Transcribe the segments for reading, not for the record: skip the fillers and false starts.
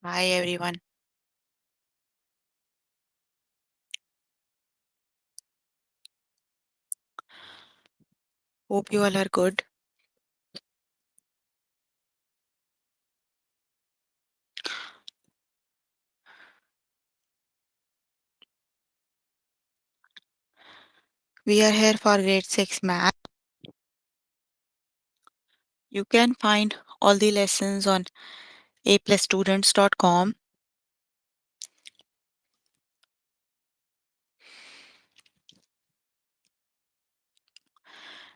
Hi everyone. Hope you all are good. We are here for grade 6 math. You can find all the lessons on aplusstudents.com.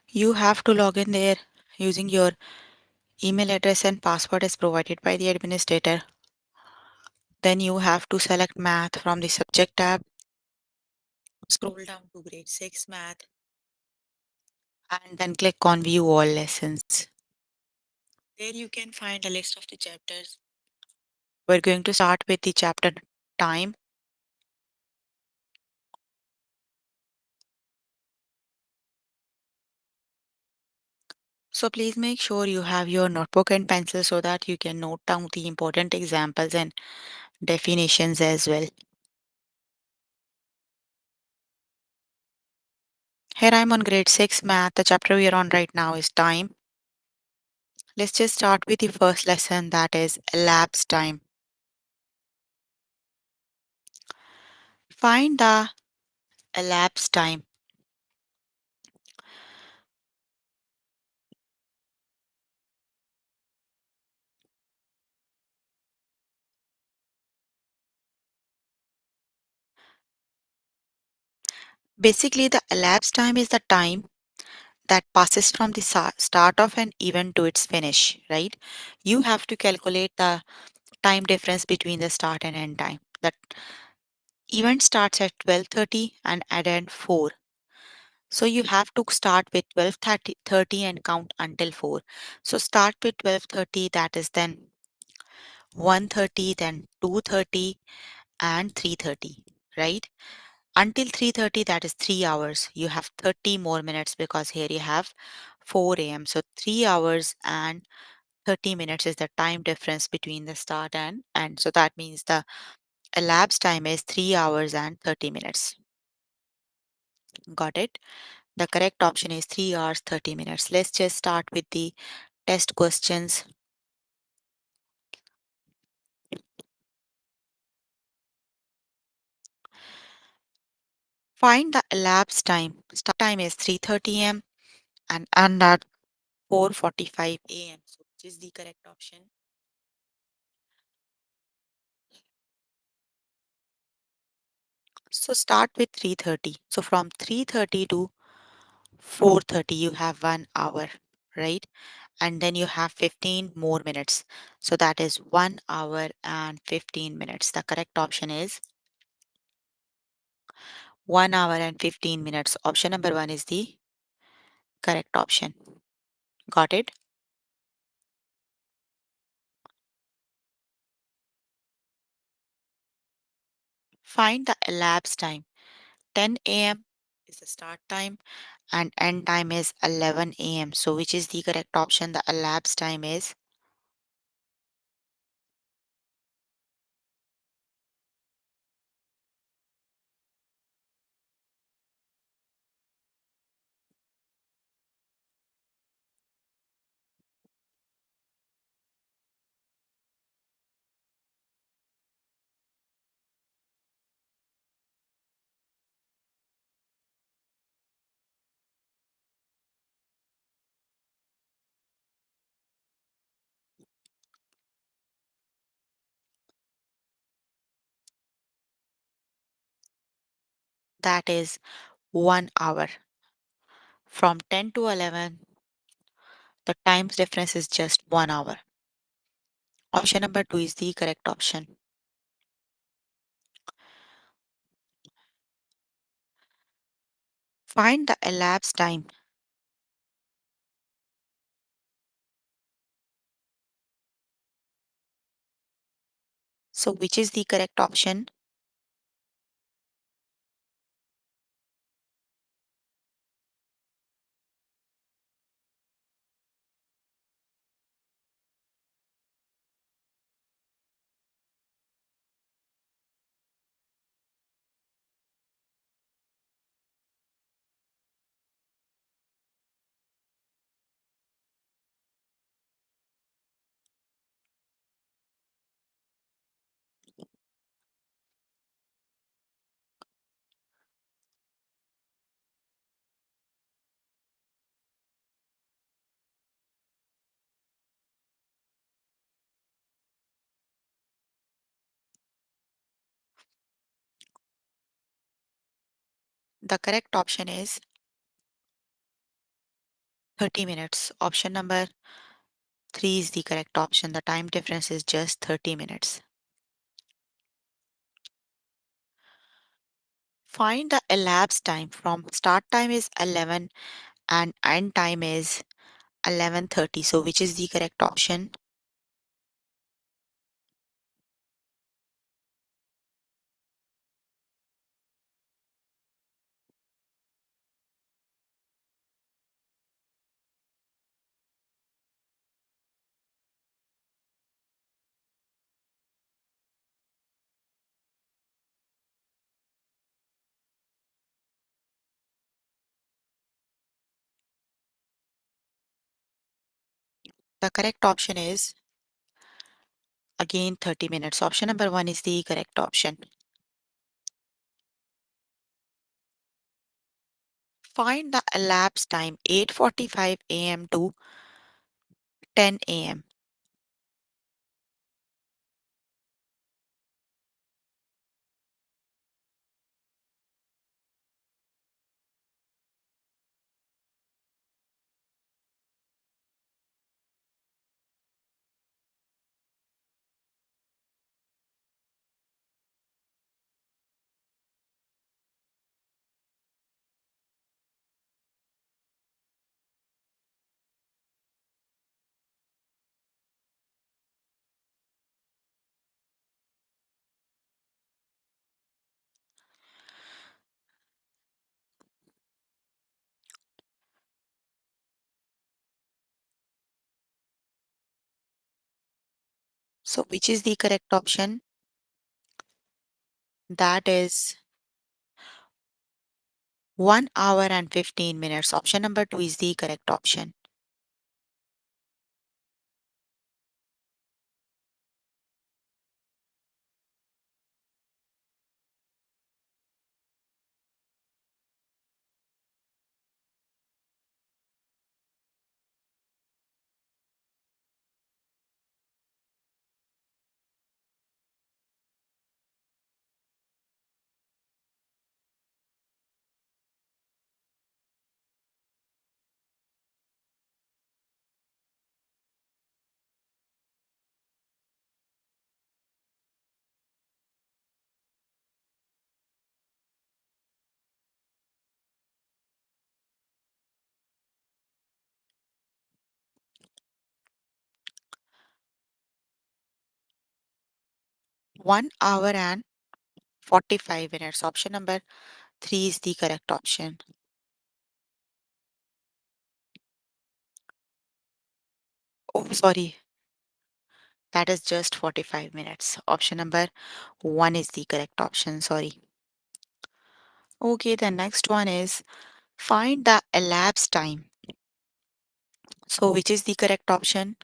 You have to log in there using your email address and password as provided by the administrator. Then you have to select math from the subject tab. Scroll down to grade 6 math and then click on view all lessons. There you can find a list of the chapters. We're going to start with the chapter time. So please make sure you have your notebook and pencil so that you can note down the important examples and definitions as well. Here I'm on grade 6 math. The chapter we are on right now is time. Let's just start with the first lesson, that is elapsed time. Find the elapsed time. Basically, the elapsed time is the time that passes from the start of an event to its finish, right? You have to calculate the time difference between the start and end time. That event starts at 12:30 and end 4. So you have to start with 12:30 and count until 4. So start with 12:30, that is then 1:30, then 2:30 and 3:30, right? Until 3:30, that is 3 hours. You have 30 more minutes because here you have 4 a.m. So 3 hours and 30 minutes is the time difference between the start and end. So that means the elapsed time is 3 hours and 30 minutes. Got it? The correct option is 3 hours 30 minutes. Let's just start with the test questions. Find the elapsed time. Start time is 3:30 a.m. and end at 4:45 a.m. So which is the correct option? So start with 3:30. So from 3:30 to 4:30 you have 1 hour, right? And then you have 15 more minutes. So that is 1 hour and 15 minutes. The correct option is 1 hour and 15 minutes. Option number 1 is the correct option. Got it? Find the elapsed time. 10 a.m. is the start time and end time is 11 a.m. So which is the correct option? The elapsed time is that is 1 hour. From 10 to 11, the times difference is just 1 hour. Option number 2 is the correct option. Find the elapsed time. So which is the correct option? The correct option is 30 minutes. Option number 3 is the correct option. The time difference is just 30 minutes. Find the elapsed time from start time is 11 and end time is 11:30. So which is the correct option? The correct option is again 30 minutes. Option number 1 is the correct option. Find the elapsed time 8:45 a.m. to 10 a.m. So which is the correct option? That is 1 hour and 15 minutes. Option number 2 is the correct option. One hour and 45 minutes. Option number 3 is the correct option. Oh, sorry. That is just 45 minutes. Option number 1 is the correct option. Sorry. Okay, the next one is find the elapsed time. So, which is the correct option?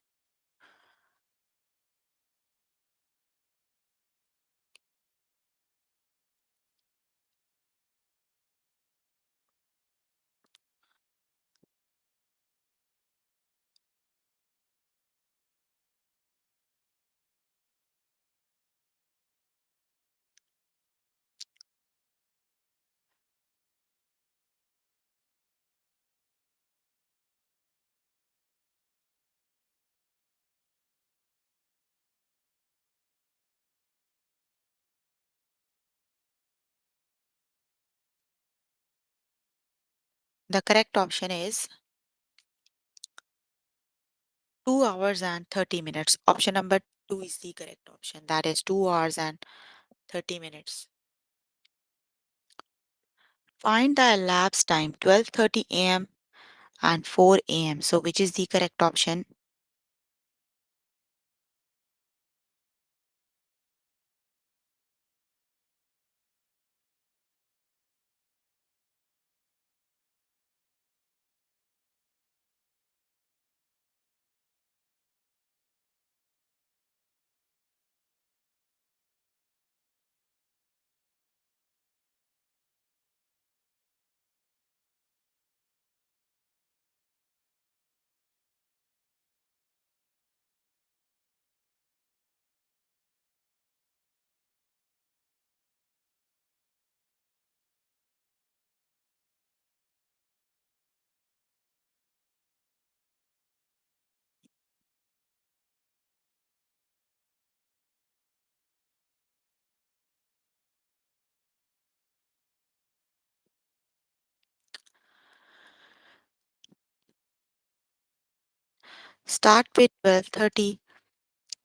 The correct option is 2 hours and 30 minutes. Option number 2 is the correct option. That is 2 hours and 30 minutes. Find the elapsed time 12:30 a.m. and 4 a.m. So, which is the correct option? Start with 12:30,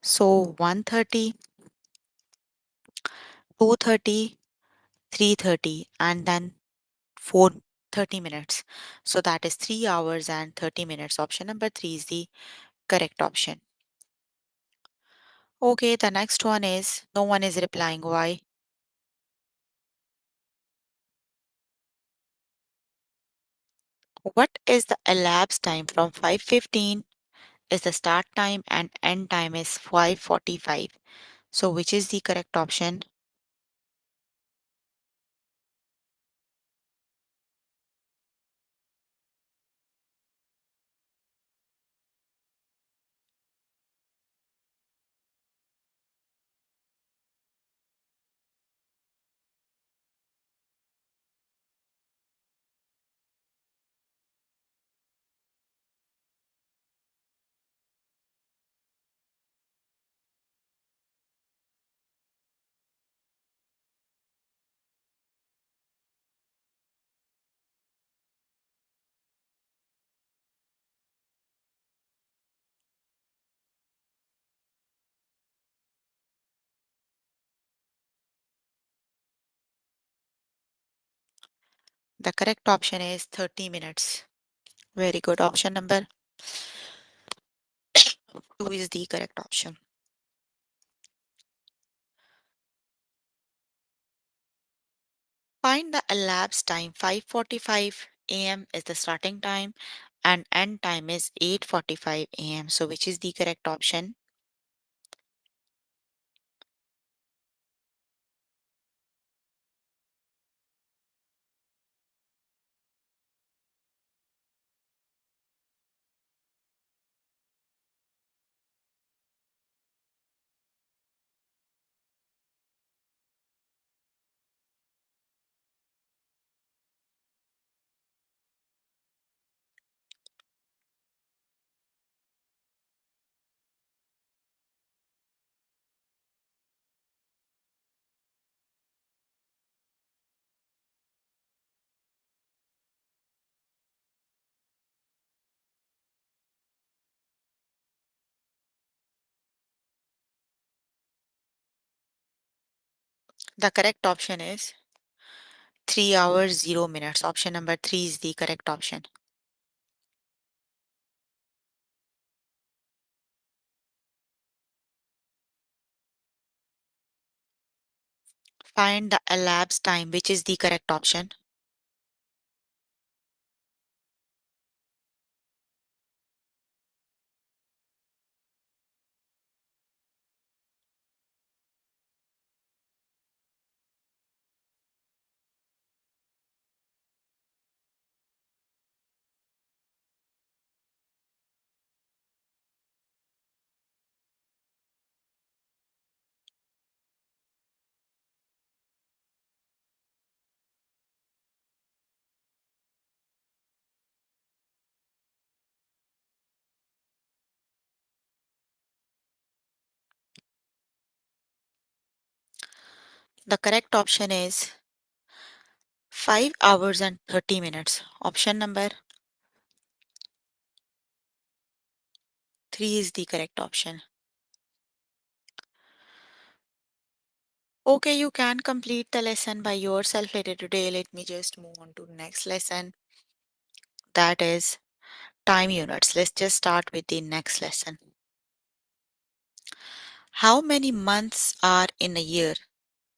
so 1:30, 2:30, 3:30, and then 4:30 minutes. So that is 3 hours and 30 minutes. Option number 3 is the correct option. Okay, the next one is no one is replying. Why? What is the elapsed time from 5:15 is the start time and end time is 5:45. So which is the correct option? The correct option is 30 minutes. Very good. Option number 2 is the correct option. Find the elapsed time. 5:45 a.m. is the starting time and end time is 8:45 a.m. So which is the correct option? The correct option is 3 hours 0 minutes. Option number 3 is the correct option. Find the elapsed time, which is the correct option. The correct option is 5 hours and 30 minutes. Option number 3 is the correct option. Okay, you can complete the lesson by yourself later today. Let me just move on to the next lesson. That is time units. Let's just start with the next lesson. How many months are in a year?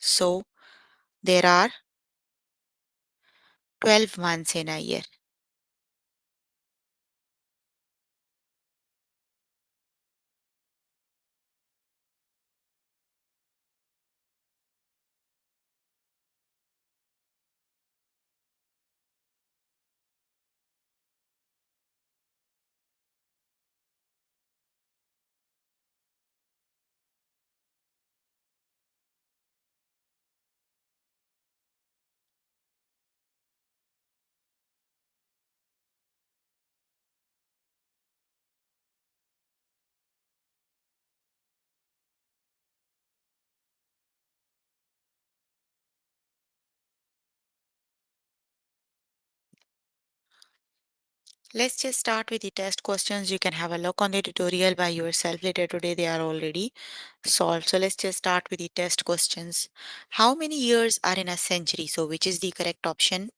So there are 12 months in a year. Let's just start with the test questions. You can have a look on the tutorial by yourself later today. They are already solved. So let's just start with the test questions. How many years are in a century? So which is the correct option?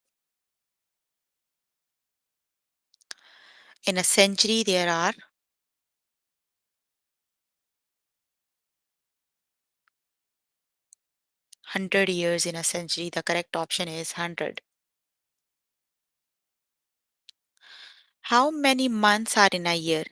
In a century, there are 100 years in a century. The correct option is 100. How many months are in a year?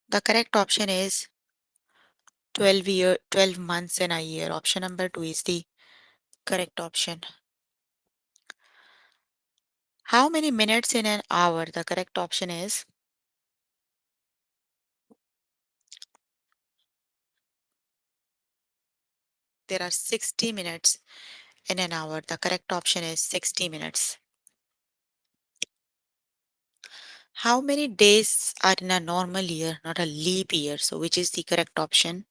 The correct option is 12 months in a year. Option number 2 is the correct option. How many minutes in an hour? The correct option is there are 60 minutes in an hour. The correct option is 60 minutes. How many days are in a normal year, not a leap year? So which is the correct option?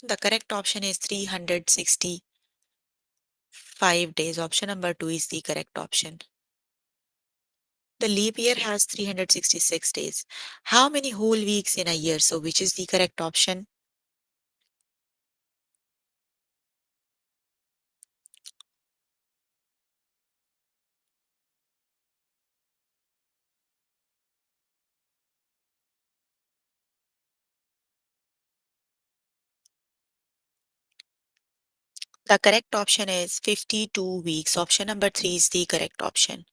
The correct option is 365 days. Option number 2 is the correct option. The leap year has 366 days. How many whole weeks in a year? So which is the correct option? The correct option is 52 weeks. Option number 3 is the correct option.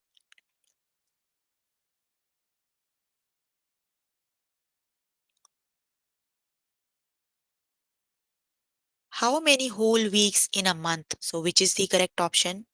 How many whole weeks in a month? So which is the correct option?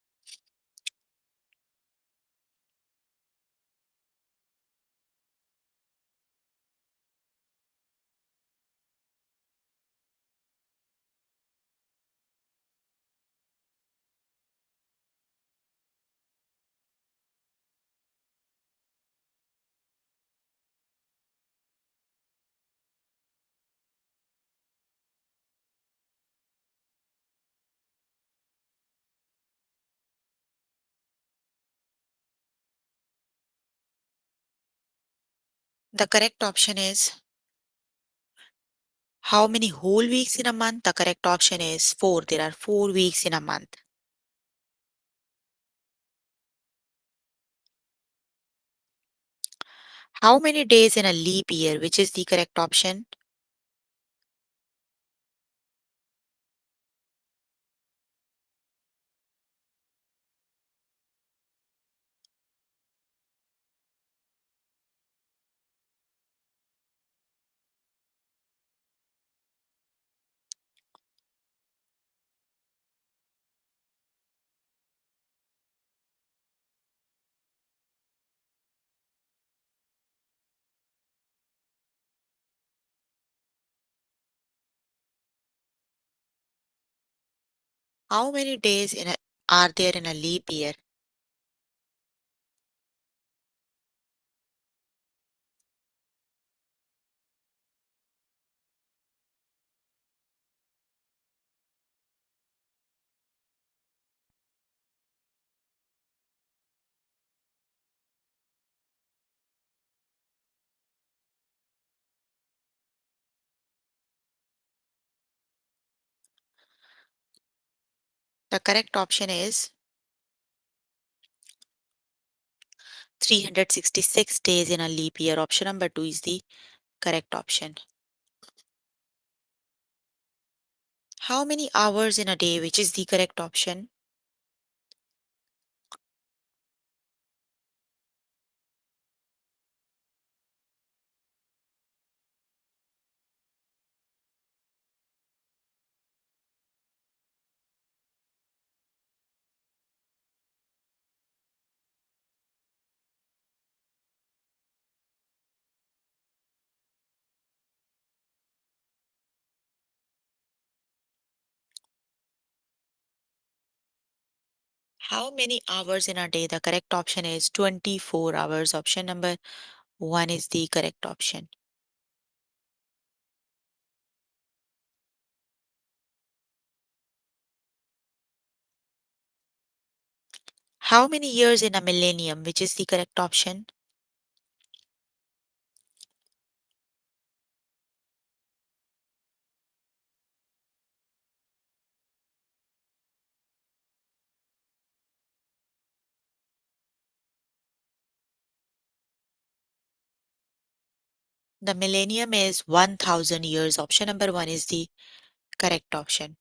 The correct option is how many whole weeks in a month? The correct option is 4. There are 4 weeks in a month. How many days in a leap year? Which is the correct option? How many days are there in a leap year? The correct option is 366 days in a leap year. Option number 2 is the correct option. How many hours in a day, which is the correct option? How many hours in a day? The correct option is 24 hours. Option number 1 is the correct option. How many years in a millennium, which is the correct option? The millennium is 1000 years. Option number 1 is the correct option.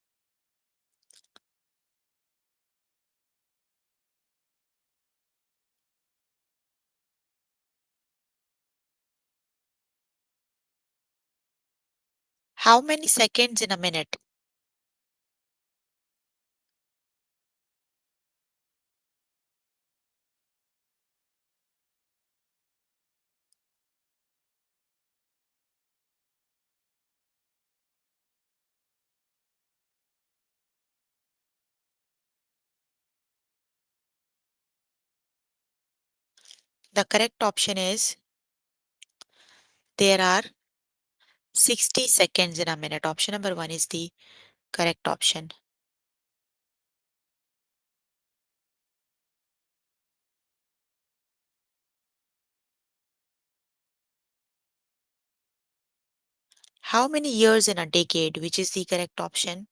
How many seconds in a minute? The correct option is there are 60 seconds in a minute. Option number 1 is the correct option. How many years in a decade, which is the correct option?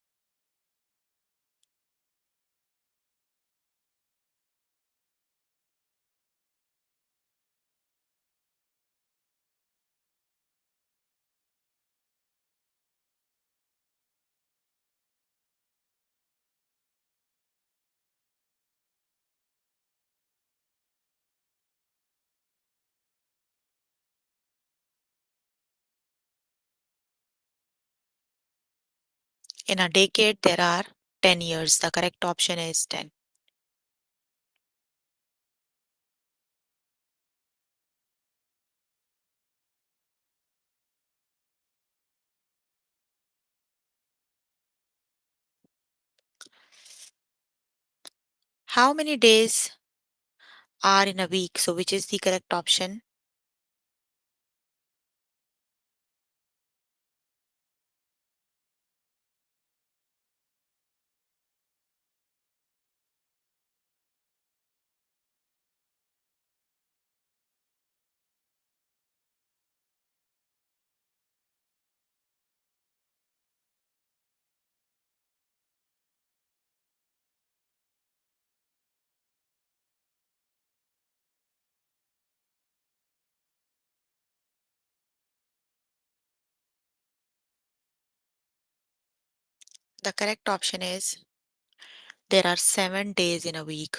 In a decade, there are 10 years. The correct option is 10. How many days are in a week? So, which is the correct option? The correct option is there are 7 days in a week.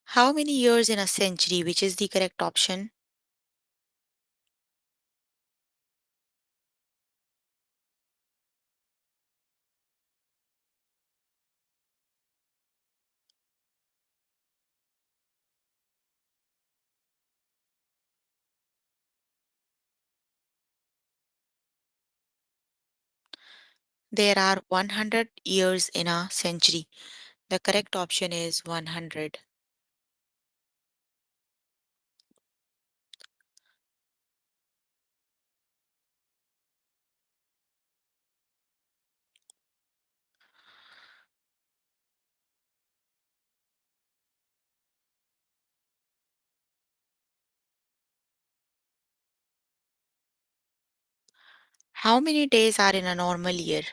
How many years in a century, which is the correct option? There are 100 years in a century. The correct option is 100. How many days are in a normal year?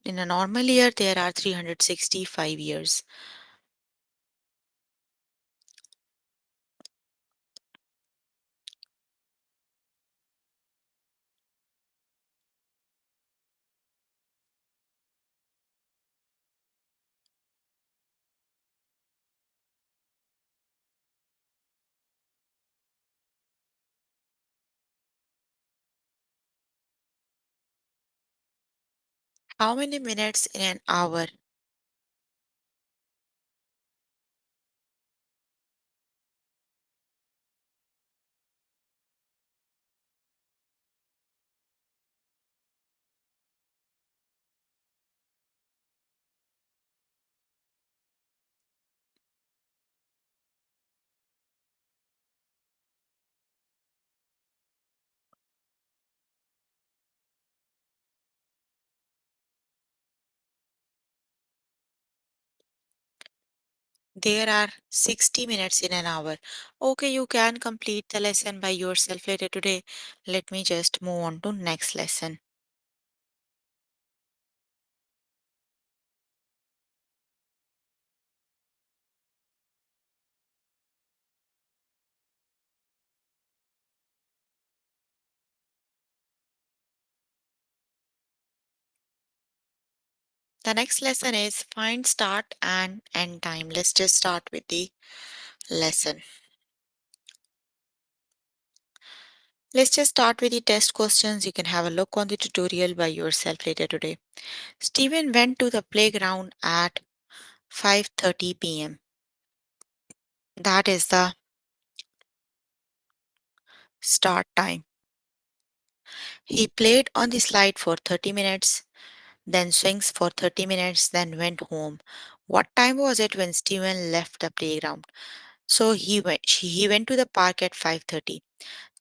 In a normal year, there are 365 years. How many minutes in an hour? There are 60 minutes in an hour. Okay, you can complete the lesson by yourself later today. Let me just move on to next lesson. The next lesson is find start and end time. Let's just start with the lesson. Let's just start with the test questions. You can have a look on the tutorial by yourself later today. Steven went to the playground at 5:30 p.m. That is the start time. He played on the slide for 30 minutes, then swings for 30 minutes, then went home. What time was it when Steven left the playground? So he went to the park at 5:30.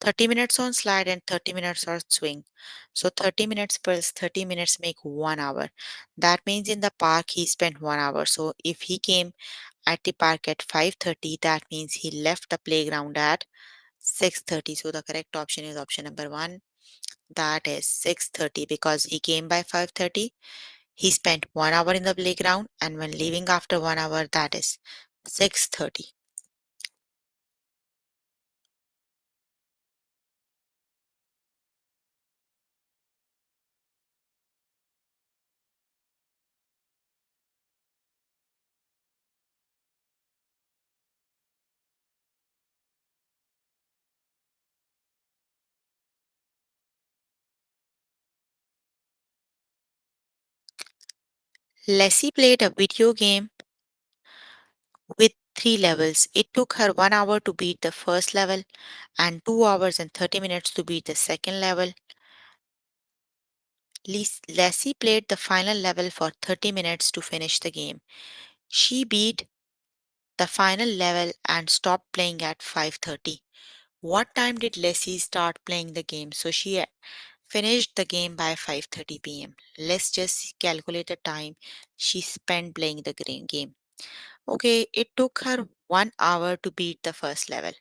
30 minutes on slide and 30 minutes on swing. So 30 minutes plus 30 minutes make 1 hour. That means in the park he spent 1 hour. So if he came at the park at 5:30, that means he left the playground at 6:30. So the correct option is option number 1. That is 6:30 because he came by 5:30. He spent 1 hour in the playground and when leaving after 1 hour, that is 6:30. Leslie played a video game with 3 levels. It took her 1 hour to beat the first level and 2 hours and 30 minutes to beat the second level. Lassie played the final level for 30 minutes to finish the game. She beat the final level and stopped playing at 5:30. What time did Lassie start playing the game? So she finished the game by 5:30 p.m. Let's just calculate the time she spent playing the game. Okay, it took her 1 hour to beat the first level.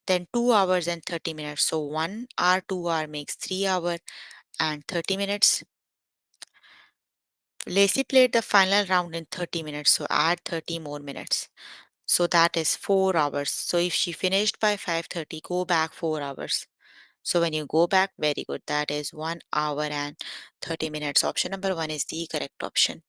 Then 2 hours and 30 minutes. So 1 hour, 2 hour makes 3 hour and 30 minutes. Lacey played the final round in 30 minutes, so add 30 more minutes. So that is 4 hours. So if she finished by 5:30, go back 4 hours. So when you go back, very good. That is 1 hour and 30 minutes. Option number one is the correct option.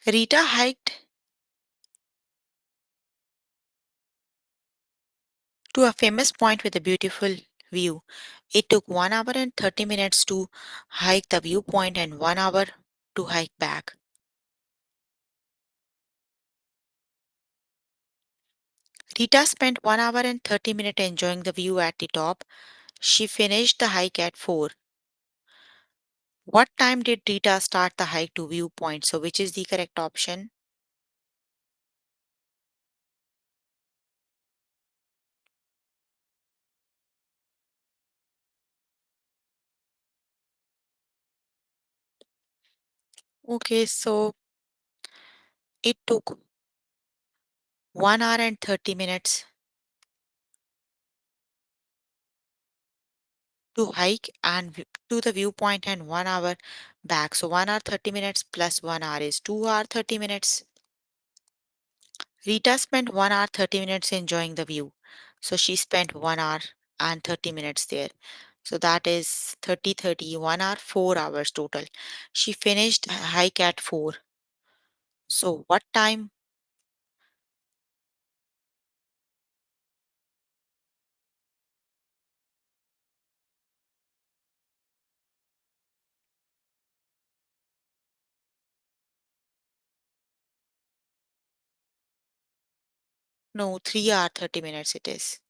Rita hiked to a famous point with a beautiful view. It took 1 hour and 30 minutes to hike the viewpoint and 1 hour to hike back. Rita spent 1 hour and 30 minutes enjoying the view at the top. She finished the hike at 4. What time did Rita start the hike to viewpoint? So, which is the correct option? Okay, so it took 1 hour and 30 minutes to hike and to the viewpoint and 1 hour back. So 1 hour 30 minutes plus 1 hour is 2 hour 30 minutes. Rita spent 1 hour 30 minutes enjoying the view. So she spent 1 hour and 30 minutes there. So that is 30, 30, 1 hour, 4 hours total. She finished hike at 4. So what time? No, 3 hour 30 minutes it is.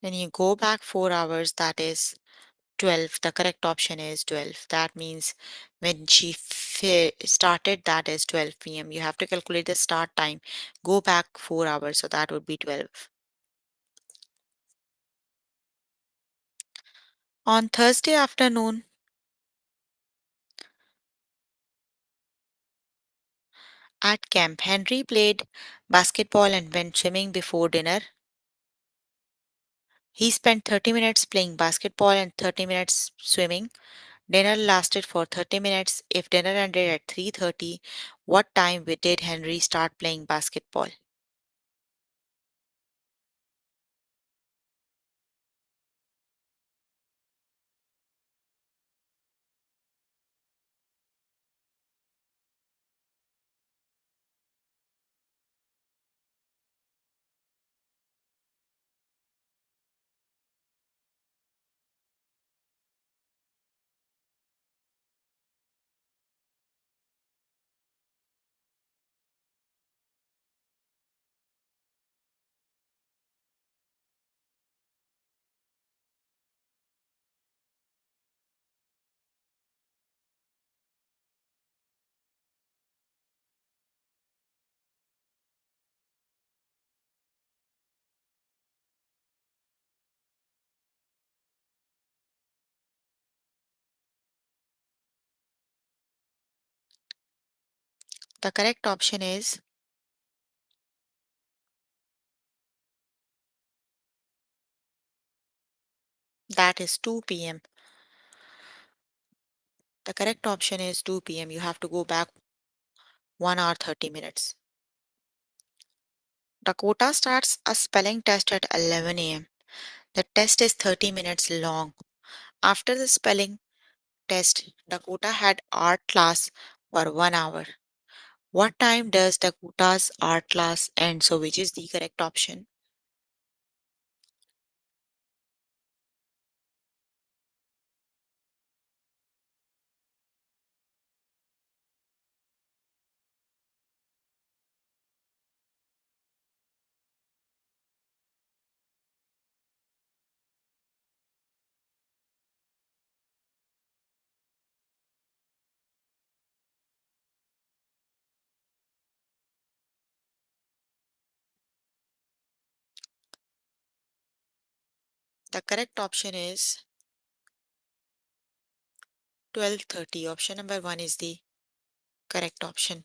When you go back 4 hours, that is 12. The correct option is 12. That means when she started, that is 12 p.m. You have to calculate the start time. Go back 4 hours, so that would be 12. On Thursday afternoon at camp, Henry played basketball and went swimming before dinner. He spent 30 minutes playing basketball and 30 minutes swimming. Dinner lasted for 30 minutes. If dinner ended at 3:30, what time did Henry start playing basketball? The correct option is that is 2 p.m. The correct option is 2 p.m. You have to go back 1 hour 30 minutes. Dakota starts a spelling test at 11 a.m. The test is 30 minutes long. After the spelling test, Dakota had art class for 1 hour. What time does Dakota's art class end? So, which is the correct option? The correct option is 12:30. Option number 1 is the correct option.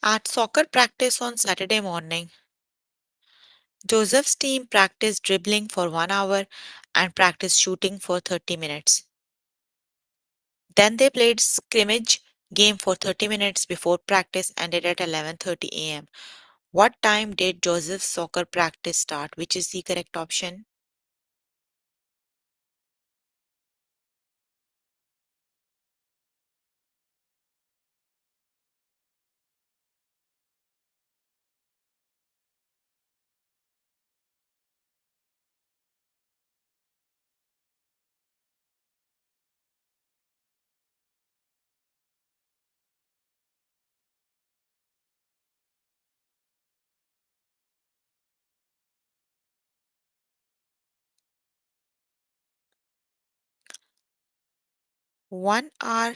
At soccer practice on Saturday morning, Joseph's team practiced dribbling for 1 hour and practiced shooting for 30 minutes. Then they played scrimmage game for 30 minutes before practice ended at 11:30 a.m. What time did Joseph's soccer practice start? Which is the correct option? One hour,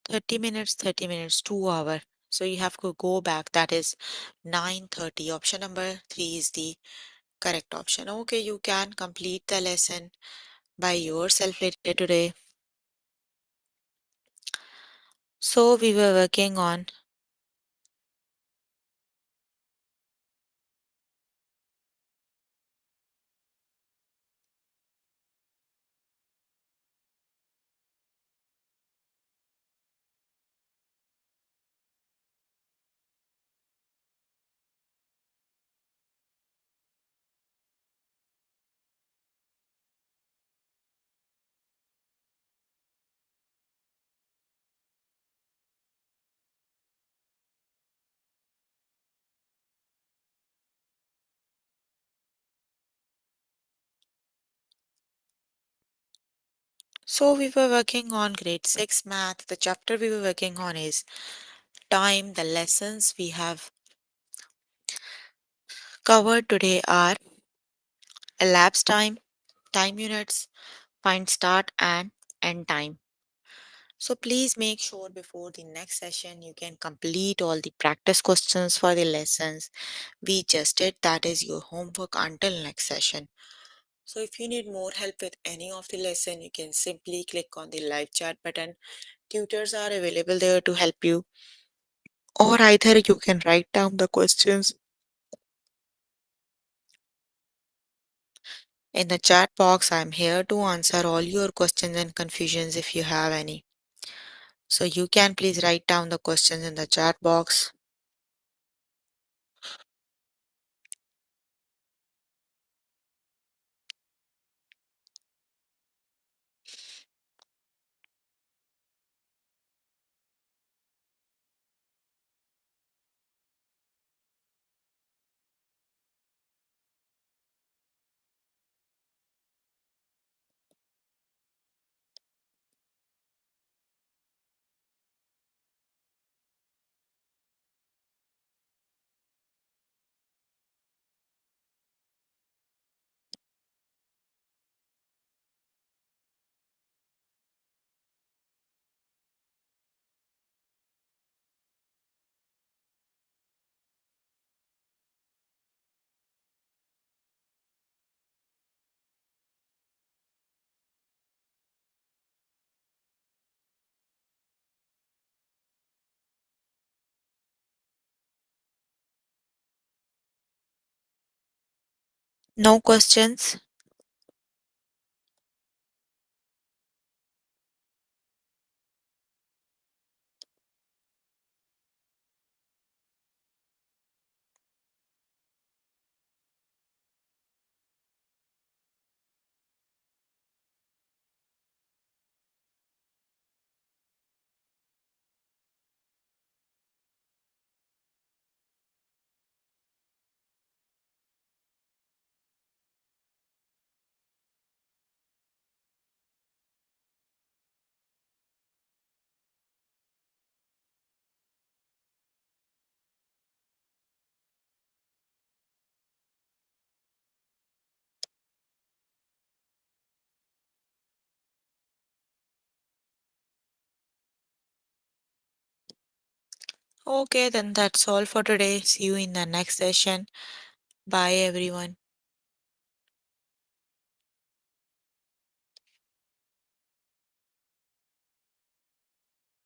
30 minutes, 2 hour. So you have to go back. That is 9:30. Option number 3 is the correct option. Okay, you can complete the lesson by yourself later today. So we were working on grade 6 math. The chapter we were working on is time. The lessons we have covered today are elapsed time, time units, find start and end time. So please make sure before the next session you can complete all the practice questions for the lessons we just did. That is your homework until next session. So if you need more help with any of the lesson, you can simply click on the live chat button. Tutors are available there to help you, or either you can write down the questions in the chat box. I'm here to answer all your questions and confusions if you have any. So you can please write down the questions in the chat box. No questions? Okay, then that's all for today. See you in the next session. Bye, everyone.